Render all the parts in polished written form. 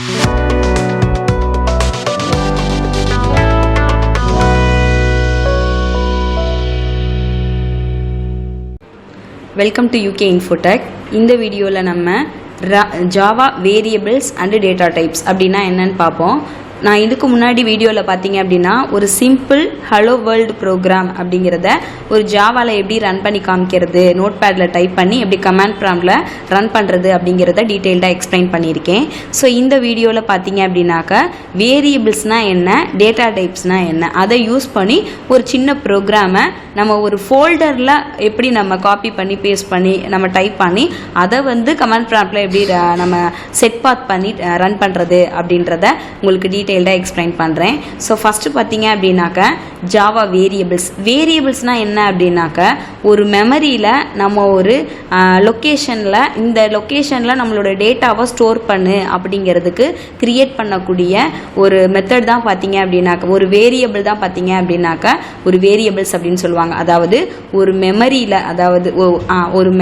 Welcome to UK Infotech. இந்த வீடியோவில் நம்ம Java variables and data types அப்படின்னா என்னன்னு பார்ப்போம். நான் இதுக்கு முன்னாடி வீடியோவில் பார்த்தீங்க அப்படின்னா ஒரு சிம்பிள் ஹலோ வேர்ல்டு ப்ரோக்ராம் அப்படிங்கிறத ஒரு ஜாவாவில் எப்படி ரன் பண்ணி காமிக்கிறது, நோட் பேடில் டைப் பண்ணி எப்படி கமாண்ட் ப்ராம்ப்டில் ரன் பண்ணுறது அப்படிங்கிறத டீட்டெயில்டாக எக்ஸ்பிளைன் பண்ணியிருக்கேன். ஸோ இந்த வீடியோவில் பார்த்தீங்க அப்படின்னாக்கா வேரியபிள்ஸ்னால் என்ன, டேட்டா டைப்ஸ்னால் என்ன, அதை யூஸ் பண்ணி ஒரு சின்ன ப்ரோக்ராமை நம்ம ஒரு ஃபோல்டரில் எப்படி நம்ம காப்பி பண்ணி பேஸ்ட் பண்ணி நம்ம டைப் பண்ணி அதை கமாண்ட் ப்ராம்ப்டில் எப்படி நம்ம செட் பாத் பண்ணி ரன் பண்ணுறது அப்படின்றத உங்களுக்கு டீட்டெயில்டாக எக்ஸ்பிளைன் பண்ணுறேன். ஸோ ஃபஸ்ட்டு பார்த்தீங்க அப்படின்னாக்கா ஜாவா வேரியபிள்ஸ்னால் என்ன அப்படின்னாக்கா ஒரு மெமரியில் நம்ம ஒரு லொக்கேஷனில் இந்த லொக்கேஷனில் நம்மளோட டேட்டாவை ஸ்டோர் பண்ணு அப்படிங்கிறதுக்கு க்ரியேட் பண்ணக்கூடிய ஒரு மெத்தட் தான் பார்த்தீங்க அப்படின்னாக்கா ஒரு வேரியபிள் தான் பார்த்தீங்க அப்படின்னாக்கா ஒரு வேரியபிள்ஸ் அப்படின்னு சொல்லுவாங்க. அதாவது ஒரு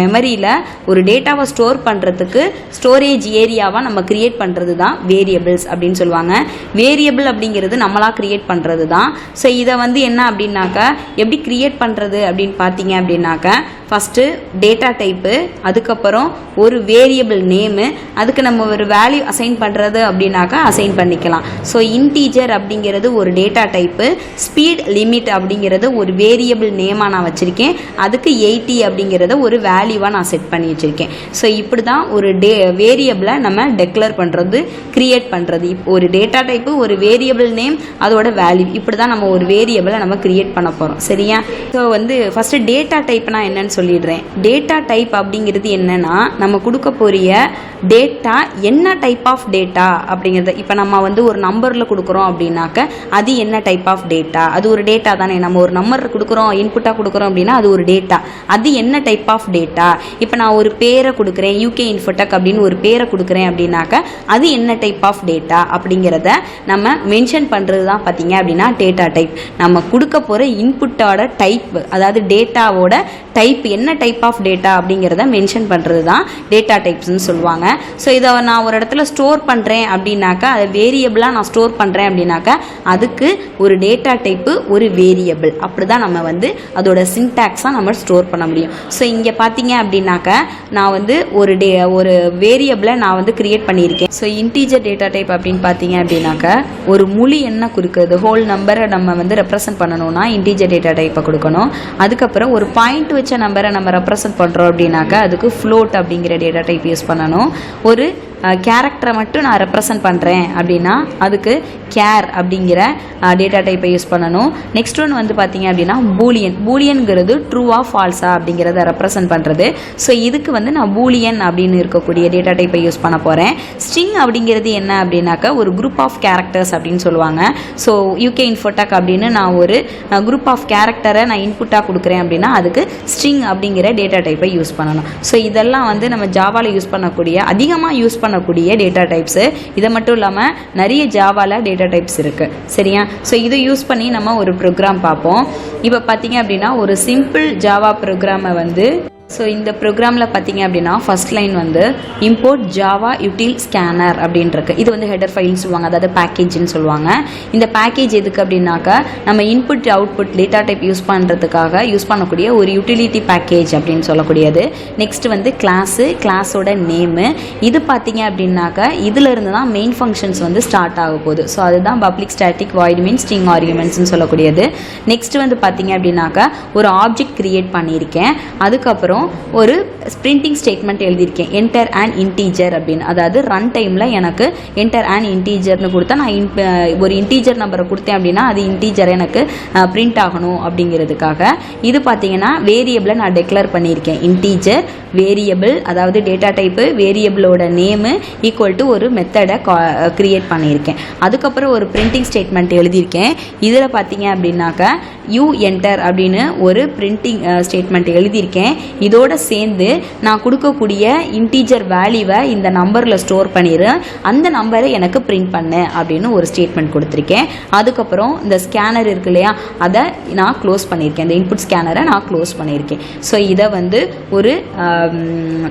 மெமரியில் ஒரு டேட்டாவை ஸ்டோர் பண்ணுறதுக்கு ஸ்டோரேஜ் ஏரியாவை நம்ம கிரியேட் பண்ணுறது தான் வேரியபிள்ஸ் அப்படின்னு சொல்லுவாங்க. வேரியபிள் அப்படிங்கிறது நம்மளாக கிரியேட் பண்ணுறது தான். ஸோ இதை என்ன அப்படின்னாக்கா எப்படி கிரியேட் பண்ணுறது அப்படின்னு பார்த்தீங்க அப்படின்னாக்கா ஃபஸ்ட்டு டேட்டா டைப்பு, அதுக்கப்புறம் ஒரு வேரியபிள் நேமு, அதுக்கு நம்ம ஒரு வேல்யூ அசைன் பண்ணுறது அப்படின்னாக்கா அசைன் பண்ணிக்கலாம். ஸோ இன்டீஜர் அப்படிங்கிறது ஒரு டேட்டா டைப்பு, ஸ்பீட் லிமிட் அப்படிங்கிறது ஒரு வேரியபிள் நேமாக நான் வச்சுருக்கேன், அதுக்கு 80 அப்படிங்கிறத ஒரு வேல்யூவாக நான் செட் பண்ணி வச்சுருக்கேன். ஸோ இப்படி தான் ஒரு வேரியபிளை நம்ம டெக்ளேர் பண்ணுறது, கிரியேட் பண்ணுறது. இப்போ ஒரு டேட்டா டைப்பு, ஒரு வேரியபிள் நேம், அதோட வேல்யூ, இப்படி தான் நம்ம ஒரு வேரியபிளை நம்ம கிரியேட் பண்ண போகிறோம். சரியா? ஸோ ஃபஸ்ட்டு டேட்டா டைப்னா என்னன்னு சொல்லிடுறேன். டேட்டா டைப் அப்படிங்கிறது என்னன்னா நம்ம கொடுக்க போறிய டேட்டா என்ன டைப் ஆஃப் டேட்டா அப்படிங்கிறது. இப்போ நம்ம ஒரு நம்பரில் கொடுக்குறோம் அப்படின்னாக்க அது என்ன டைப் ஆஃப் டேட்டா, அது ஒரு டேட்டா தானே. நம்ம ஒரு நம்பர் கொடுக்குறோம், இன்புட்டாக கொடுக்குறோம் அப்படின்னா அது ஒரு டேட்டா, அது என்ன டைப் ஆஃப் டேட்டா. இப்போ நான் ஒரு பேரை கொடுக்குறேன், யூகே இன்ஃபோடெக் அப்படின்னு ஒரு பேரை கொடுக்குறேன் அப்படின்னாக்க அது என்ன டைப் ஆஃப் டேட்டா அப்படிங்கிறத நம்ம மென்ஷன் பண்ணுறது தான் பார்த்தீங்க அப்படின்னா டேட்டா டைப். நம்ம கொடுக்க போகிற இன்புட்டோட டைப், அதாவது டேட்டாவோட டைப், என்ன டைப் ஆஃப் டேட்டா அப்படிங்கிறத மென்ஷன் பண்ணுறது தான் டேட்டா டைப்ஸ்ன்னு சொல்லுவாங்க. ஸோ இதை நான் ஒரு இடத்துல ஸ்டோர் பண்ணுறேன் அப்படின்னாக்கா, அது வேரியபிளாக நான் ஸ்டோர் பண்ணுறேன் அப்படின்னாக்கா அதுக்கு ஒரு டேட்டா டைப்பு, ஒரு வேரியபிள், அப்படி தான் நம்ம அதோட சின்டாக்ஸாக நம்ம ஸ்டோர் பண்ண முடியும். ஸோ இங்கே பார்த்தீங்க அப்படின்னாக்கா நான் ஒரு வேரியபிளை நான் கிரியேட் பண்ணியிருக்கேன். ஸோ இன்டீஜர் டேட்டா டைப் அப்படின்னு பார்த்தீங்க அப்படின்னாக்கா ஒரு முழு எண்ணை குறிக்கிறது, ஹோல் நம்பரை நம்ம ரெப்ரசன்ட் பண்ணணும்னா இன்டீஜர் டேட்டா டைப்பை கொடுக்கணும். அதுக்கப்புறம் ஒரு பாயிண்ட் வச்ச நம்பரை நம்ம ரெப்ரசன்ட் பண்ணுறோம் அப்படின்னாக்கா அதுக்கு ஃப்ளோட் அப்படிங்கிற டேட்டா டைப் யூஸ் பண்ணணும். ஒரு கேரக்டரை மட்டும் நான் ரெப்ரசன்ட் பண்ணுறேன் அப்படின்னா அதுக்கு கேர் அப்படிங்கிற டேட்டா டைப்பை யூஸ் பண்ணணும். நெக்ஸ்ட் ஒன் பார்த்தீங்க அப்படின்னா பூலியன்கிறது ட்ரூவா ஃபால்ஸா அப்படிங்கிறத ரெப்ரசன்ட் பண்ணுறது. ஸோ இதுக்கு நான் பூலியன் அப்படின்னு இருக்கக்கூடிய டேட்டா டைப்பை யூஸ் பண்ண போகிறேன். ஸ்ட்ரிங் அப்படிங்கிறது என்ன அப்படின்னாக்கா ஒரு குரூப் ஆஃப் கேரக்டர்ஸ் அப்படின்னு சொல்லுவாங்க. ஸோ யூகே இன்ஃபோடெக் அப்படின்னு நான் ஒரு குரூப் ஆஃப் கேரக்டரை நான் இன்புட்டாக கொடுக்குறேன் அப்படின்னா அதுக்கு ஸ்ட்ரிங் அப்படிங்கிற டேட்டா டைப்பை யூஸ் பண்ணணும். ஸோ இதெல்லாம் நம்ம ஜாவாவில் யூஸ் பண்ணக்கூடிய, அதிகமாக யூஸ் பண்ணக்கூடிய டேட்டா டைப்ஸு. இதை மட்டும் இல்லாமல் நிறைய ஜாவாவில் டேட்டா டைப்ஸ் இருக்குது. சரியா? ஸோ இதை யூஸ் பண்ணி நம்ம ஒரு ப்ரோக்ராம் பார்ப்போம். இப்போ பார்த்தீங்க அப்படின்னா ஒரு சிம்பிள் ஜாவா ப்ரோக்ராமை ஸோ இந்த ப்ரோக்ராமில் பார்த்தீங்க அப்படின்னா first line import Java யூட்டில் scanner அப்படின்றது. இது ஹெடர் ஃபைல்னு சொல்லுவாங்க, அதாவது பேக்கேஜ்னு சொல்லுவாங்க. இந்த பேக்கேஜ் எதுக்கு அப்படின்னாக்கா நம்ம input output data type use பண்ணுறதுக்காக யூஸ் பண்ணக்கூடிய ஒரு யூட்டிலிட்டி பேக்கேஜ் அப்படின்னு சொல்லக்கூடியது. நெக்ஸ்ட் கிளாஸோட நேமு. இது பார்த்தீங்க அப்படின்னாக்கா இதிலிருந்து தான் மெயின் ஃபங்க்ஷன்ஸ் ஸ்டார்ட் ஆக போகுது. ஸோ அதுதான் பப்ளிக் ஸ்டாட்டிக் வாய்ட் மீன் ஸ்ட்ரிங் ஆர்குமெண்ட்ஸ்னு சொல்லக்கூடியது. நெக்ஸ்ட் பார்த்தீங்க அப்படின்னாக்கா ஒரு ஆப்ஜெக்ட் கிரியேட் பண்ணியிருக்கேன். அதுக்கப்புறம் ஒரு பிரிண்டிங் ஸ்டேட்மெண்ட் எழுதியிருக்கேன், என்டர் அண்ட் இன்டீஜர் அப்படின்னு. அதாவது ரன் டைமில் எனக்கு என்டர் அண்ட் இன்டீஜர்னு கொடுத்தா நான் ஒரு இன்டீஜர் நம்பரை கொடுத்தேன் அப்படின்னா அது இன்டீஜர் எனக்கு பிரிண்ட் ஆகணும் அப்படிங்கிறதுக்காக. இது பார்த்தீங்கன்னா வேரியபிளை நான் டெக்ளேர் பண்ணியிருக்கேன். இன்டீஜர் வேரியபிள், அதாவது டேட்டா டைப்பு, வேரியபிளோட நேமு ஈக்குவல் டு ஒரு மெத்தடை கிரியேட் பண்ணியிருக்கேன். அதுக்கப்புறம் ஒரு பிரிண்டிங் ஸ்டேட்மெண்ட் எழுதியிருக்கேன். இதில் பார்த்தீங்க அப்படின்னாக்கா யூ என்டர் அப்படின்னு ஒரு பிரிண்டிங் ஸ்டேட்மெண்ட் எழுதியிருக்கேன். இதோட சேர்ந்து நான் கொடுக்கக்கூடிய இன்டீஜர் வேல்யூவை இந்த நம்பரில் ஸ்டோர் பண்ணிடு, அந்த நம்பரை எனக்கு பிரிண்ட் பண்ணு அப்படின்னு ஒரு ஸ்டேட்மெண்ட் கொடுத்துருக்கேன். அதுக்கப்புறம் இந்த ஸ்கேனர் இருக்கு இல்லையா, அதை நான் க்ளோஸ் பண்ணியிருக்கேன். இந்த இன்புட் ஸ்கேனரை நான் க்ளோஸ் பண்ணியிருக்கேன். ஸோ இதை வந்து ஒரு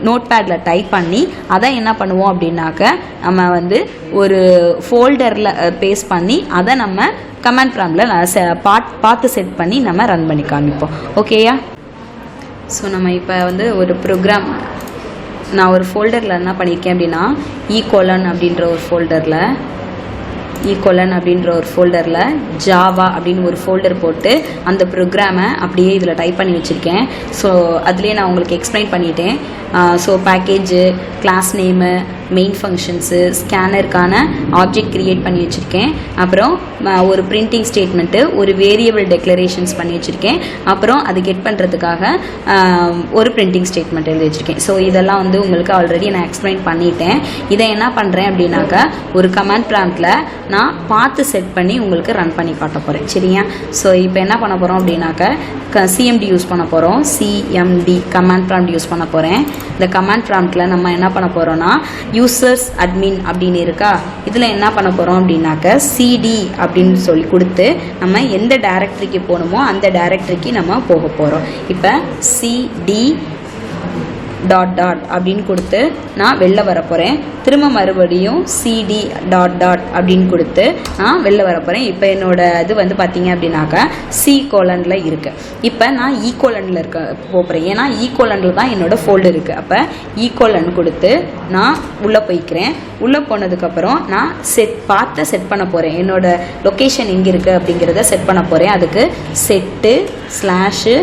நோட் பேடில் டைப் பண்ணி அதை என்ன பண்ணுவோம் அப்படின்னாக்க நம்ம வந்து ஒரு ஃபோல்டரில் பேஸ்ட் பண்ணி அதை நம்ம கமாண்ட் ப்ராம்ப்டில் பார்த்து செட் பண்ணி நம்ம ரன் பண்ணி காமிப்போம். ஓகேயா? ஸோ நம்ம இப்போ வந்து ஒரு ப்ரோக்ராம் நான் ஒரு ஃபோல்டரில் என்ன பண்ணியிருக்கேன் அப்படின்னா ஈகோலன் அப்படின்ற ஒரு ஃபோல்டரில் ஜாவா அப்படின்னு ஒரு ஃபோல்டர் போட்டு அந்த ப்ரோக்ராமை அப்படியே இதில் டைப் பண்ணி வச்சுருக்கேன். ஸோ அதுலேயே நான் உங்களுக்கு எக்ஸ்பிளைன் பண்ணிட்டேன். So package, class name, main functions, ஸ்கேனருக்கான ஆப்ஜெக்ட் க்ரியேட் பண்ணி வச்சுருக்கேன். அப்புறம் ஒரு பிரிண்டிங் ஸ்டேட்மெண்ட்டு, ஒரு வேரியபிள் டெக்ளரேஷன்ஸ் பண்ணி வச்சுருக்கேன். அப்புறம் அது கெட் பண்ணுறதுக்காக ஒரு பிரிண்டிங் ஸ்டேட்மெண்ட் எழுதி வச்சுருக்கேன். ஸோ இதெல்லாம் வந்து உங்களுக்கு ஆல்ரெடி நான் எக்ஸ்பிளைன் பண்ணிட்டேன். இதை என்ன பண்ணுறேன் அப்படின்னாக்கா ஒரு கமாண்ட் ப்ராம்ப்டில் நான் பார்த்து செட் பண்ணி உங்களுக்கு ரன் பண்ணி காட்ட போகிறேன். சரியா? ஸோ இப்போ என்ன பண்ண போகிறோம் அப்படின்னாக்கா சிஎம்டி யூஸ் பண்ண போகிறோம். சிஎம்டி கமாண்ட் ப்ராம்ப்ட் யூஸ் பண்ண போகிறேன். இந்த கமாண்ட் ப்ராம்ப்டில் நம்ம என்ன பண்ண போகிறோம்னா யூசர்ஸ் அட்மின் அப்படின்னு இருக்கா, இதில் என்ன பண்ண போகிறோம் அப்படின்னாக்க சிடி அப்படின்னு சொல்லி கொடுத்து நம்ம எந்த டைரக்டரிக்கு போகணுமோ அந்த டைரக்டரிக்கு நம்ம போக போகிறோம். இப்போ சிடி டாட் டாட் அப்படின்னு கொடுத்து நான் வெளில வர போகிறேன். திரும்ப மறுபடியும் சிடி டாட் டாட் அப்படின்னு கொடுத்து நான் வெளில வர போகிறேன். இப்போ என்னோட இது வந்து பார்த்தீங்க அப்படின்னாக்கா சி கோலனில் இருக்குது. இப்போ நான் ஈகோலனில் போகிறேன். ஏன்னா ஈகோலனில் தான் என்னோட ஃபோல்டர் இருக்குது. அப்போ ஈகோலன் கொடுத்து நான் உள்ளே போய்க்கிறேன். உள்ளே போனதுக்கப்புறம் நான் செட் பண்ண போகிறேன். என்னோட லொக்கேஷன் எங்கே இருக்குது அப்படிங்கிறத செட் பண்ண போகிறேன். அதுக்கு செட்டு ஸ்லாஷு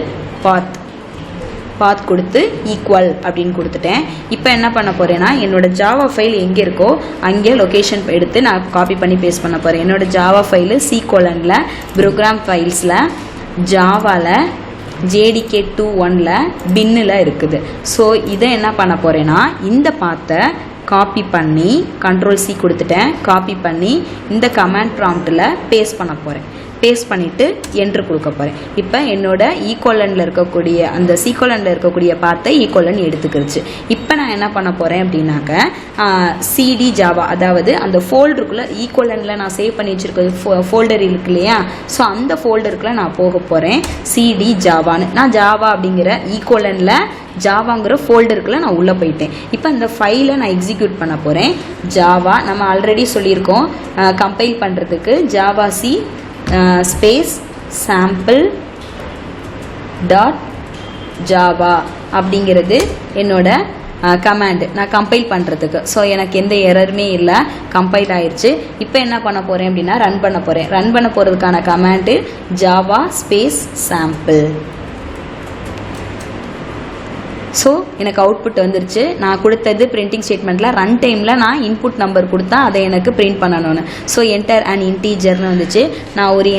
பாத் கொடுத்து ஈக்குவல் அப்படின்னு கொடுத்துட்டேன். இப்போ என்ன பண்ண போகிறேன்னா என்னோட ஜாவா ஃபைல் எங்கே இருக்கோ அங்கே லொக்கேஷன் எடுத்து நான் காப்பி பண்ணி பேஸ்ட் பண்ண போகிறேன். என்னோட ஜாவா ஃபைலு சி கோலனில் ப்ரோக்ராம் ஃபைல்ஸில் ஜாவாவில் JDK21ல் பின்னில் இருக்குது. ஸோ இதை என்ன பண்ண போகிறேன்னா இந்த பாத்தை காப்பி பண்ணி கண்ட்ரோல்-C கொடுத்துட்டேன். காப்பி பண்ணி இந்த கமாண்ட் ப்ராம்ப்டில் பேஸ்ட் பண்ண போகிறேன். பேஸ்ட் பண்ணிவிட்டு என்ட்ரு கொடுக்க போகிறேன். இப்போ என்னோட ஈகோலனில் இருக்கக்கூடிய அந்த சீகோலனில் இருக்கக்கூடிய பார்த்தை ஈகோலன் எடுத்துக்கிடுச்சு. இப்போ நான் என்ன பண்ண போகிறேன் அப்படின்னாக்க சிடி ஜாவா, அதாவது அந்த ஃபோல்டருக்குள்ளே ஈகோலனில் நான் சேவ் பண்ணி வச்சுருக்க ஃபோல்டர் இருக்கு இல்லையா, ஸோ அந்த ஃபோல்டருக்குள்ளே நான் போக போகிறேன். சிடி ஜாவான்னு நான் ஜாவா அப்படிங்கிற ஈகோலனில் ஜாவாங்கிற ஃபோல்டருக்குள்ளே நான் உள்ளே போயிட்டேன். இப்போ அந்த ஃபைலை நான் எக்ஸிக்யூட் பண்ண போகிறேன். ஜாவா நம்ம ஆல்ரெடி சொல்லியிருக்கோம் கம்பைல் பண்ணுறதுக்கு Java C space sample dot Java அப்படிங்கிறது என்னோட கமாண்டு நான் கம்பைல் பண்ணுறதுக்கு. ஸோ எனக்கு எந்த எரருமே இல்லை, கம்பைல் ஆயிடுச்சு. இப்போ என்ன பண்ண போகிறேன் அப்படின்னா ரன் பண்ண போகிறதுக்கான command Java space sample. So எனக்கு அவுட்புட் வந்துருச்சு. நான் கொடுத்தது பிரிண்டிங் ஸ்டேட்மெண்ட்டில் ரன் டைமில் நான் இன்புட் நம்பர் கொடுத்தா அதை எனக்கு பிரிண்ட் பண்ணணும்னு. ஸோ என்டர் அண்ட் இன்டீஜர்னு வந்துச்சு. நான் ஒரு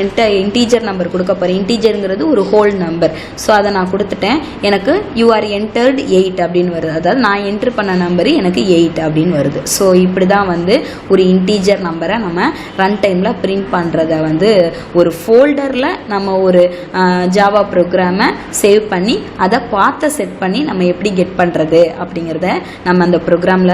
இன்டீஜர் நம்பர் கொடுக்க போகிறேன். இன்டீஜருங்கிறது ஒரு ஹோல் நம்பர். ஸோ அதை நான் கொடுத்துட்டேன். எனக்கு யூஆர் என்டர்டு 8 அப்படின்னு வருது. அதாவது நான் என்ட்ரு பண்ண நம்பரு எனக்கு 8 அப்படின்னு வருது. ஸோ இப்படி தான் வந்து ஒரு இன்டீஜர் நம்பரை நம்ம ரன் டைமில் பிரிண்ட் பண்ணுறத வந்து ஒரு ஃபோல்டரில் நம்ம ஒரு ஜாவா ப்ரோக்ராமை சேவ் பண்ணி அதை பார்த்து செட் பண்ணி நம்ம எப்படி கெட் பண்ணுறது அப்படிங்கிறத நம்ம அந்த ப்ரோக்ராமில்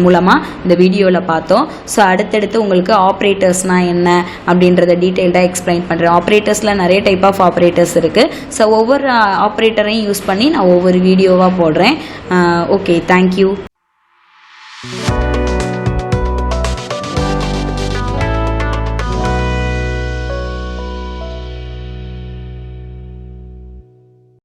மூலமாக இந்த வீடியோவில் பார்த்தோம். ஸோ அடுத்தடுத்து உங்களுக்கு ஆப்ரேட்டர்ஸ்னால் என்ன அப்படின்றத டீட்டெயில்டாக எக்ஸ்பிளைன் பண்ணுறேன். ஆப்ரேட்டர்ஸில் நிறைய டைப் ஆஃப் ஆப்ரேட்டர்ஸ் இருக்குது. ஸோ ஒவ்வொரு ஆப்ரேட்டரையும் யூஸ் பண்ணி நான் ஒவ்வொரு வீடியோவாக போடுறேன். Okay, thank you.